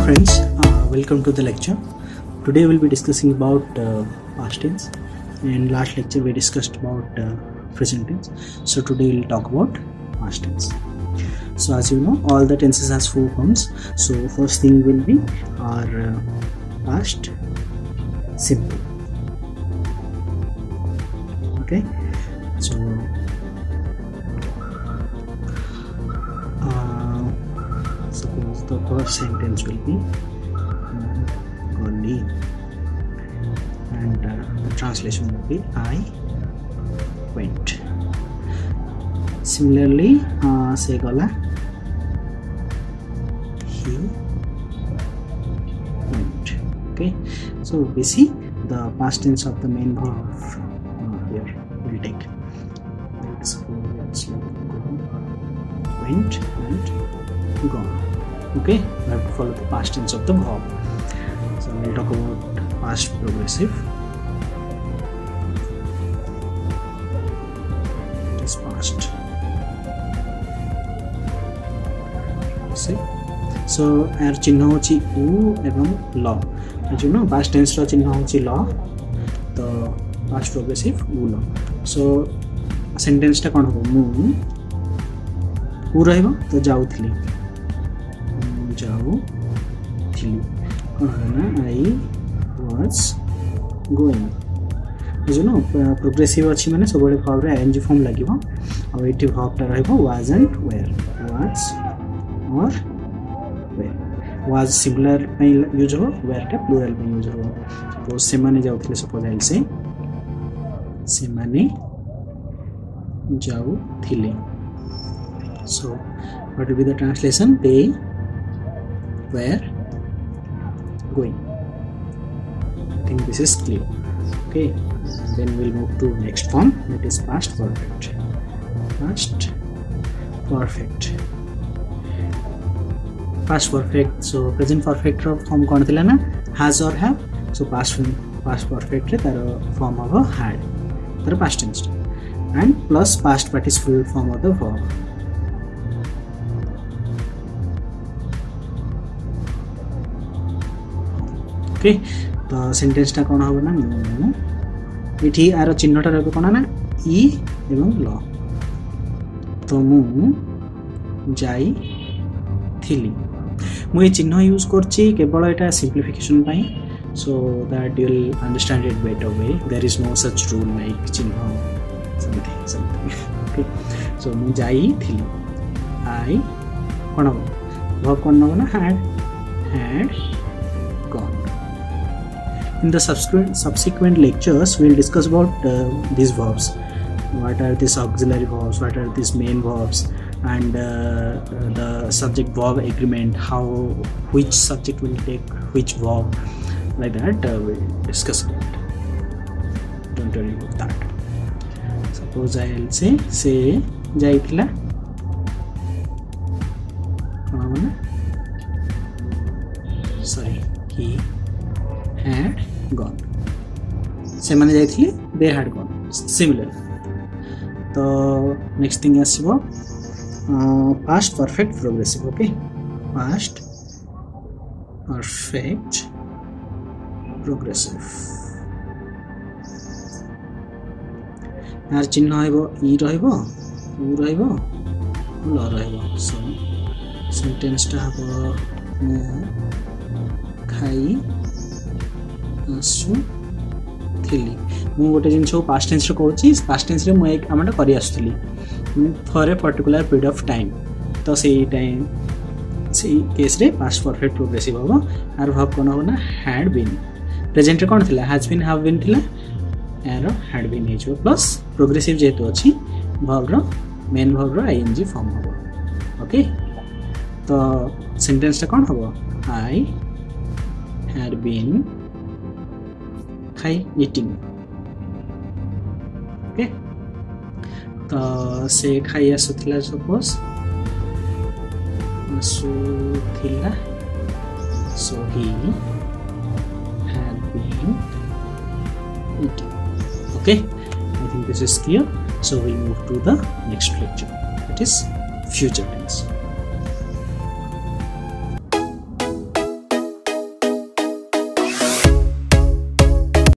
friends, welcome to the lecture. Today we'll be discussing about past tense. In last lecture we discussed about present tense. So today we'll talk about past tense. So as you know, all the tenses has four forms. So first thing will be our past simple. Okay, so suppose the first sentence will be Goli, and the translation will be I went. Similarly, se gala, he went. Okay, so we see the past tense of the main verb here will take. Let's go, went and gone. Okay, we have to follow the past tense of the verb. So we'll talk about past progressive. It is past. See, so our चिन्ह होची u एवं ल. As you know, past tense रा चिन्ह होची ल, तो past progressive u ल. So sentence टा कौन हो? मु u रहइबो तो जाउथली, I was going. You know, progressive अच्छी माने सब बड़े verb रे ing form लगिबो. अब एटी verb टा रहइबो was and were. Was or were. Was singular पे यूज हो, were टा plural पे यूज हो. Suppose से माने जाउथले, suppose I say से माने जाउथले. So what will be the translation? They were going. I think this is clear. Okay, then we'll move to next form, that is past perfect. Past perfect. Past perfect. So present perfect form कौन थिला ना? Has or have. So past perfect रे तार form होगा had. तार past tense and plus past participle form of the verb. Okay, तो sentence टा कोन होबो ना, एठी आरो चिन्हटा रहबो कोन ना ई एवं ल. तो मु जाई थिली. मु ए चिन्ह यूज करछि केवल एटा सिंप्लिफिकेशन पई, so that you will understand it better way. There is no such rule like चिन्ह समथिंग. ओके, सो मु जाई थिली. आई कोन होबो? वर्ब कोन होबो ना had gone. In the subsequent lectures, we will discuss about these verbs. What are these auxiliary verbs? What are these main verbs? And the subject-verb agreement. Which subject will take which verb? Like that, we'll discuss about. Don't worry about that. Suppose I will say jaithila. Sorry, he had gone. से माने जाइथिले, they had gone. Similar. तो next thing आसीबो past perfect progressive. Okay, past perfect progressive. यार चिन्ह आइबो ई रहइबो, उ रहइबो, ल रहइबो. So sentence टा हबो मु खाई आसु थिली. मु गोटे जिंस पास्ट टेंस रे कहूची, पास्ट टेंस रे मु एक आमटा करि आसुथली for a particular period of time. तो सेही टाइम सेही केस रे पास्ट परफेक्ट प्रोग्रेसिव होबो. आर वर्ब कोन होबो ना हैड बीन. प्रेजेंट रे कोन थिला? हैज बीन, हैव बीन थिला. एरो हैड बीन हेजो प्लस प्रोग्रेसिव जेतो अछि वर्ब रो मेन वर्ब रो आईएनजी फॉर्म होबो. ओके, तो सेंटेंस टा कोन होबो? आई had been eating. Okay, तो से खाई आसुथिला, suppose आसुथिला. So he had been eating. Okay, I think this is clear. So we'll move to the next lecture, that is future tense.